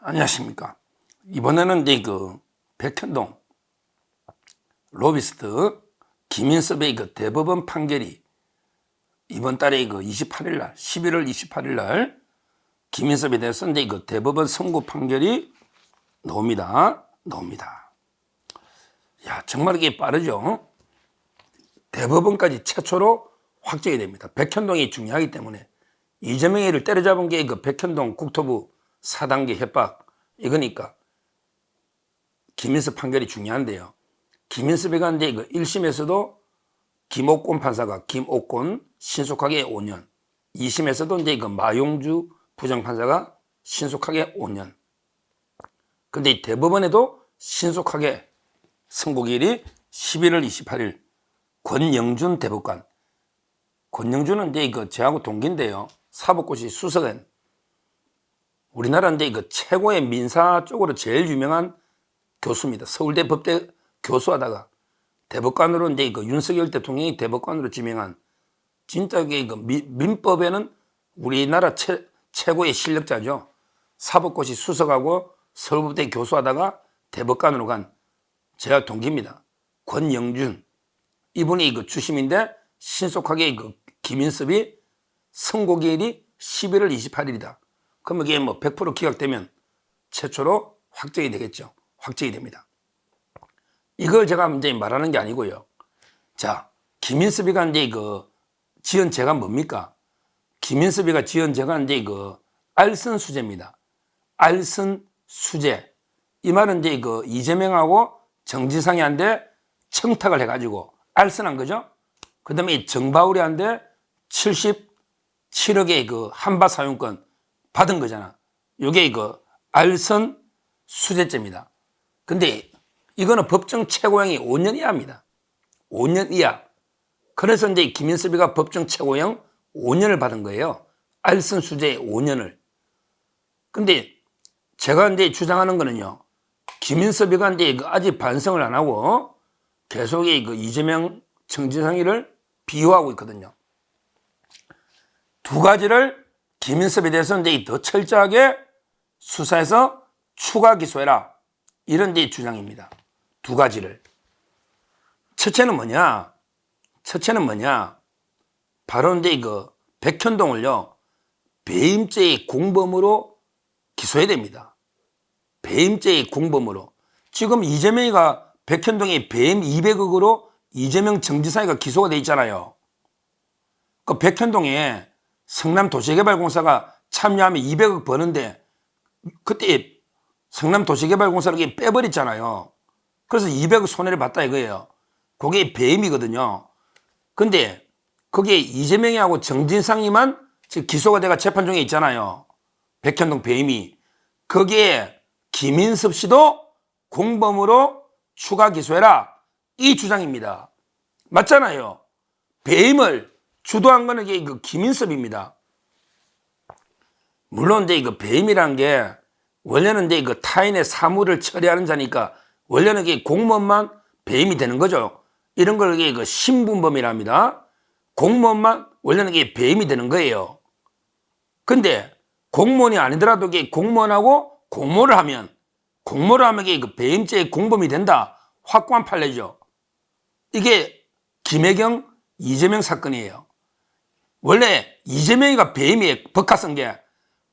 안녕하십니까. 이번에는 이제 백현동 로비스트 김인섭의 대법원 판결이 이번 달에 28일 날, 11월 28일 날 김인섭에 대해서 이제 대법원 선고 판결이 나옵니다. 야, 정말 이게 빠르죠? 대법원까지 최초로 확정이 됩니다. 백현동이 중요하기 때문에 이재명이를 때려잡은 게 백현동 국토부 4단계 협박 이거니까 김인섭 판결이 중요한데요. 김인섭이 간데 1심에서도 김옥권 판사가 김옥권 신속하게 5년, 2심에서도 이제 마용주 부장판사가 신속하게 5년. 근데 대법원에도 신속하게 선고기일이 11월 28일 권영준 대법관. 권영준은 이제 저하고 동기인데요. 사법고시 수석은 우리나라 이제 최고의 민사 쪽으로 제일 유명한 교수입니다. 서울대 법대 교수하다가 대법관으로 이제 윤석열 대통령이 대법관으로 지명한 진짜 민법에는 우리나라 최고의 실력자죠. 사법고시 수석하고 서울대 교수하다가 대법관으로 간 제가 동기입니다. 권영준 이분이 주심인데 신속하게 김인섭이 선고기일이 11월 28일이다. 그럼 이게 100% 기각되면 최초로 확정이 되겠죠. 확정이 됩니다. 이걸 제가 이제 말하는 게 아니고요. 자, 김인섭이가 이제 지은 죄가 뭡니까? 김인섭이가 지은 죄가 이제 알선 수재입니다. 알선 수재. 이 말은 이제 이재명하고 정진상이한테 청탁을 해가지고 알선한 거죠. 그 다음에 정바울이한테 77억의 한바 사용권 받은 거잖아. 요게 알선 수재죄입니다. 근데 이거는 법정 최고형이 5년 이하입니다. 5년 이하. 그래서 이제 김인섭이가 법정 최고형 5년을 받은 거예요. 알선 수재 5년을. 근데 제가 이제 주장하는 거는요. 김인섭이가 이제 아직 반성을 안 하고 계속 이재명 정진상이를 비호하고 있거든요. 두 가지를 김인섭에 대해서 이제 더 철저하게 수사해서 추가 기소해라. 이런 데 주장입니다. 두 가지를. 첫째는 뭐냐? 바로 이제 백현동을요, 배임죄의 공범으로 기소해야 됩니다. 배임죄의 공범으로. 지금 이재명이가 백현동의 배임 200억으로 이재명 정지상이가 기소가 돼 있잖아요. 그 백현동에 성남도시개발공사가 참여하면 200억 버는데 그때 성남도시개발공사를 빼버렸잖아요. 그래서 200억 손해를 봤다 이거예요. 그게 배임이거든요. 근데 거기에 이재명이하고 정진상이만 지금 기소가 돼가 재판 중에 있잖아요. 백현동 배임이. 거기에 김인섭 씨도 공범으로 추가 기소해라. 이 주장입니다. 맞잖아요. 배임을 주도한 거는 이게 김인섭입니다. 물론 이제 배임이란 게 원래는 이제 타인의 사물을 처리하는 자니까 원래는 이게 공무원만 배임이 되는 거죠. 이런 걸 이게 신분범이랍니다. 공무원만 원래는 이게 배임이 되는 거예요. 근데 공무원이 아니더라도 이게 공무원하고 공모를 하면 이게 배임죄의 공범이 된다. 확고한 판례죠. 이게 김혜경, 이재명 사건이에요. 원래 이재명이가 배임이 법카 쓴 게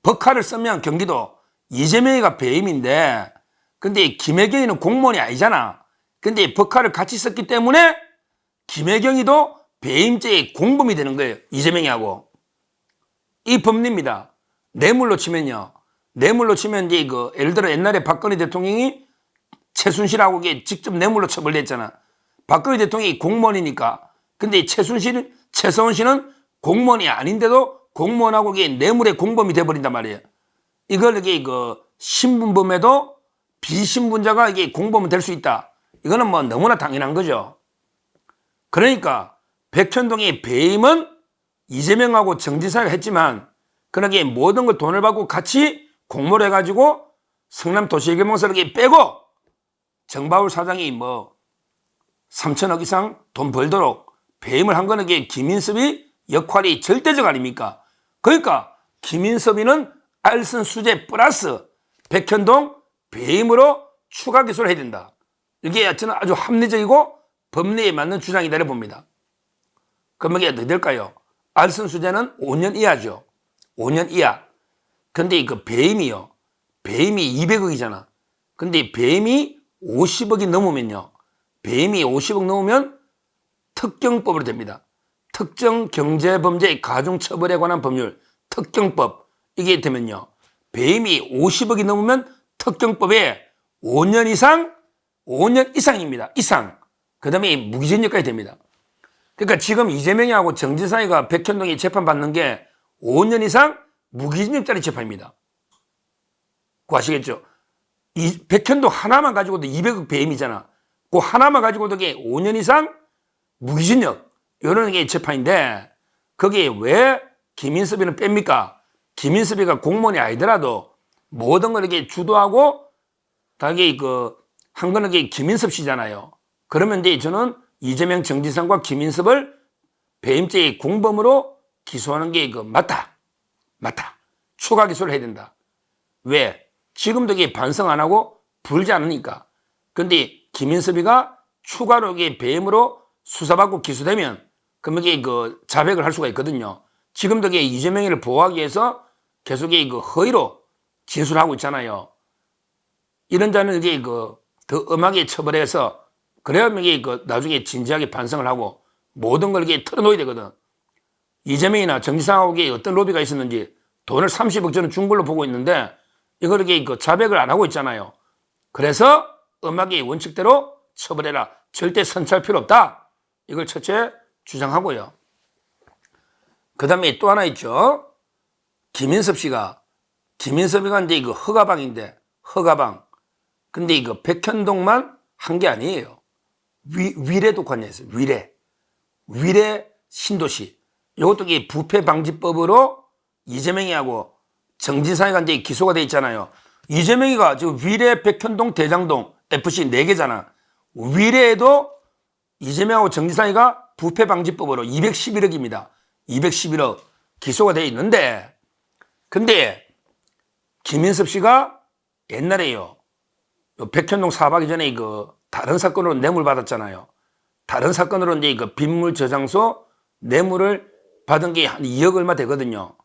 법카를 쓰면 경기도 이재명이가 배임인데 근데 김혜경이는 공무원이 아니잖아. 근데 법카를 같이 썼기 때문에 김혜경이도 배임죄의 공범이 되는 거예요. 이재명이하고. 이 법리입니다. 뇌물로 치면요. 뇌물로 치면 이제 예를 들어 옛날에 박근혜 대통령이 최순실하고 직접 뇌물로 처벌됐잖아. 박근혜 대통령이 공무원이니까. 근데 최서원 씨는 공무원이 아닌데도 공무원하고 뇌물의 공범이 돼버린단 말이에요. 이걸 신분범에도 비신분자가 공범은 될 수 있다. 이거는 너무나 당연한 거죠. 그러니까 백현동의 배임은 이재명하고 정지사가 했지만 그러기에 모든 걸 돈을 받고 같이 공모를 해가지고 성남도시개발공사를 빼고 정바울 사장이 3천억 이상 돈 벌도록 배임을 한 거는 김인섭이 역할이 절대적 아닙니까? 그러니까 김인섭이는 알선 수재 플러스 백현동 배임으로 추가 기소를 해야 된다. 이게 저는 아주 합리적이고 법리에 맞는 주장이다 봅니다. 그러면 이게 어떻게 될까요? 알선수재는 5년 이하죠. 5년 이하. 근데 그 배임이요. 배임이 200억이잖아. 근데 배임이 50억이 넘으면요. 배임이 50억 넘으면 특경법으로 됩니다. 특정경제범죄 가중처벌에 관한 법률, 특경법. 이게 되면요. 배임이 50억이 넘으면 특경법에 5년 이상입니다. 이상. 그 다음에 무기징역까지 됩니다. 그러니까 지금 이재명이하고 정진상이가 백현동이 재판받는 게 5년 이상 무기징역짜리 재판입니다. 그거 아시겠죠? 이 백현동 하나만 가지고도 200억 배임이잖아. 그 하나만 가지고도 5년 이상 무기징역 이런 게 재판인데 거기에 왜 김인섭이는 뺍니까? 김인섭이가 공무원이 아니더라도 모든 걸 이렇게 주도하고 다게 한 거는 김인섭 씨잖아요. 그러면 이제 저는 이재명 정진상과 김인섭을 배임죄의 공범으로 기소하는 게 맞다. 추가 기소를 해야 된다. 왜? 지금도 이게 반성 안 하고 불지 않으니까. 근데 김인섭이가 추가로 이게 배임으로 수사받고 기소되면 그러면 이게 자백을 할 수가 있거든요. 지금도 이게 이재명이를 보호하기 위해서 계속 허위로 진술하고 있잖아요. 이런 자는 이게 더 엄하게 처벌해서 그래야면 이게 나중에 진지하게 반성을 하고 모든 걸 이렇게 털어놓아야 되거든. 이재명이나 정지상하고 어떤 로비가 있었는지 돈을 30억 저는 준 걸로 보고 있는데 이걸 이렇게 자백을 안 하고 있잖아요. 그래서 엄하게 원칙대로 처벌해라. 절대 선처할 필요 없다. 이걸 첫째 주장하고요. 그 다음에 또 하나 있죠. 김인섭이가 이제 허가방인데 허가방. 근데 백현동만 한 게 아니에요. 위례도 관여했어요. 위례 신도시. 이것도 부패방지법으로 이재명이하고 정진상이가 이제 기소가 돼 있잖아요. 이재명이가 지금 위례, 백현동, 대장동, FC 4개잖아. 위례에도 이재명하고 정진상이가 부패방지법으로 211억입니다. 211억 기소가 돼 있는데, 근데 김인섭 씨가 옛날에요. 백현동 사업하기 전에 다른 사건으로 뇌물 받았잖아요. 다른 사건으로 이제 빗물 저장소 뇌물을 받은 게 한 2억 얼마 되거든요.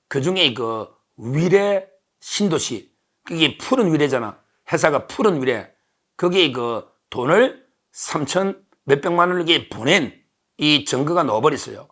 그 중에 위례 신도시. 그게 푸른 위례잖아. 회사가 푸른 위례. 거기에 돈을 3천 몇백만 원을 이렇게 보낸 이 증거가 넣어버렸어요.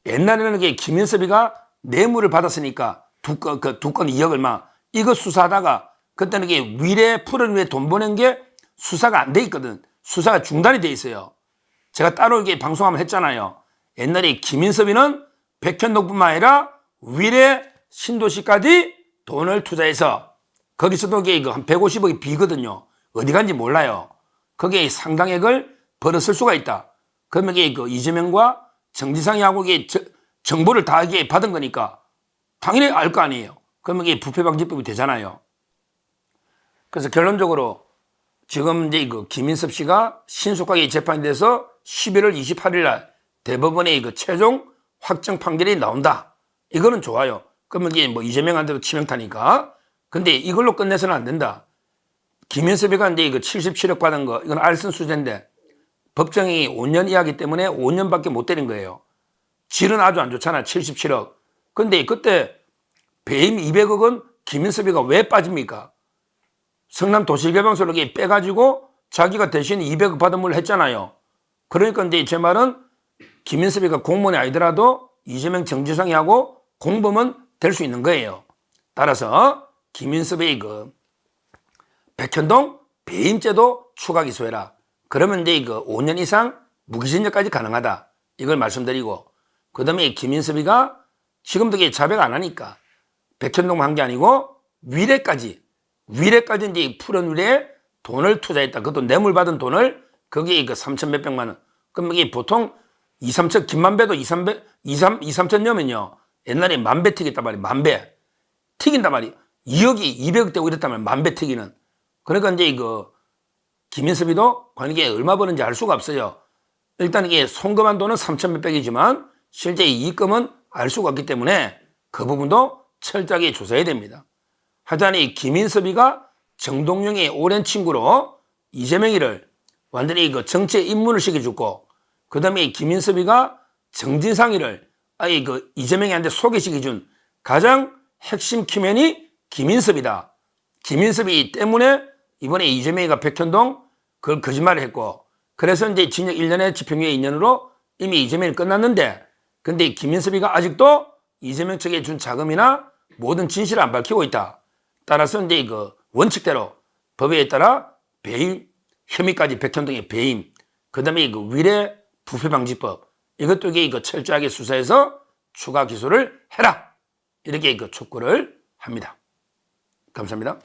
옛날에는 김인섭이가 뇌물을 받았으니까 두 건 2억 얼마. 이거 수사하다가 그때는 위례 푸른 위례 돈 보낸 게 수사가 안 돼 있거든. 수사가 중단이 돼 있어요. 제가 따로 방송 한번 했잖아요. 옛날에 김인섭이는 백현동뿐만 아니라 위례 신도시까지 돈을 투자해서 거기서도 한 150억이 비거든요. 어디 간지 몰라요. 거기에 상당액을 벌었을 수가 있다. 그러면 이재명과 정진상이하고 정보를 다 받은 거니까 당연히 알 거 아니에요. 그러면 부패방지법이 되잖아요. 그래서 결론적으로 지금 이제 김인섭 씨가 신속하게 재판이 돼서 11월 28일 날 대법원의 최종 확정 판결이 나온다. 이거는 좋아요. 그러면 이재명한테도 치명타니까. 근데 이걸로 끝내서는 안 된다. 김인섭이가 이제 77억 받은 거, 이건 알선수재인데 법정이 5년 이하기 때문에 5년밖에 못 때린 거예요. 질은 아주 안 좋잖아. 77억. 근데 그때 배임 200억은 김인섭이가 왜 빠집니까? 성남도시개발소를 빼가지고 자기가 대신 200억 받은 걸 했잖아요. 그러니까 이제 제 말은 김인섭이가 공무원이 아니더라도 이재명 정진상이하고 공범은 될 수 있는 거예요. 따라서 김인섭의 백현동 배임죄도 추가 기소해라. 그러면 이제 5년 이상 무기징역까지 가능하다. 이걸 말씀드리고, 그 다음에 김인섭이가 지금도 자백 안 하니까 백현동 한 게 아니고 위례까지 이제 푸른 위례에 돈을 투자했다. 그것도 뇌물 받은 돈을 거기에 3천 몇백만 원. 그럼 이게 보통 2, 3천, 김만배도 2, 3천 녀면요. 옛날에 만배 튀겼단 말이에요. 만배. 튀긴단 말이에요. 2억이 200억 되고 이랬단 말이에요. 만배 튀기는. 그러니까 이제 김인섭이도 관계에 얼마 버는지 알 수가 없어요. 일단 이게 송금한 돈은 3천 몇백이지만 실제 이익금은 알 수가 없기 때문에 그 부분도 철저하게 조사해야 됩니다. 하여튼 이 김인섭이가 정동영의 오랜 친구로 이재명이를 완전히 그 정치에 입문을 시켜주고, 그 다음에 김인섭이가 정진상이를 아예 그 이재명한테 소개시켜준 가장 핵심 키맨이 김인섭이다. 김인섭이 때문에 이번에 이재명이가 백현동 그걸 거짓말을 했고, 그래서 이제 징역 1년에 집행유예 2년으로 이미 이재명이 끝났는데, 근데 김인섭이가 아직도 이재명 측에 준 자금이나 모든 진실을 안 밝히고 있다. 따라서 이제 그 원칙대로 법에 따라 배임 혐의까지 백현동의 배임, 그 다음에 그 위례 부패방지법, 이것도 이게 철저하게 수사해서 추가 기소를 해라. 이렇게 그 촉구를 합니다. 감사합니다.